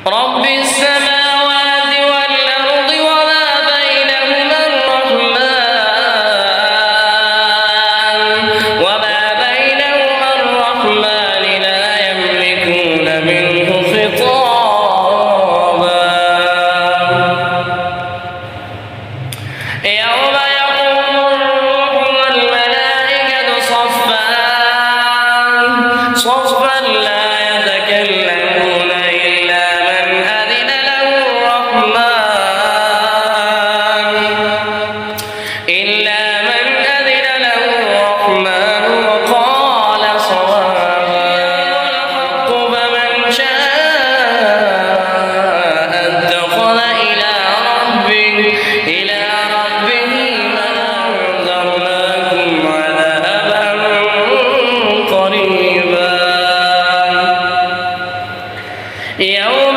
رب السماوات والأرض وما بينهما الرحمن لا يملكون منه خطابا يوم يقوم الروح والملائكة صفا صفا لا يتكلمون إلا من أذن له الرحمن وقال صوابا الحق فمن شاء اتخذ إلى ربه وأنذرناكم عذابا قريبا يوم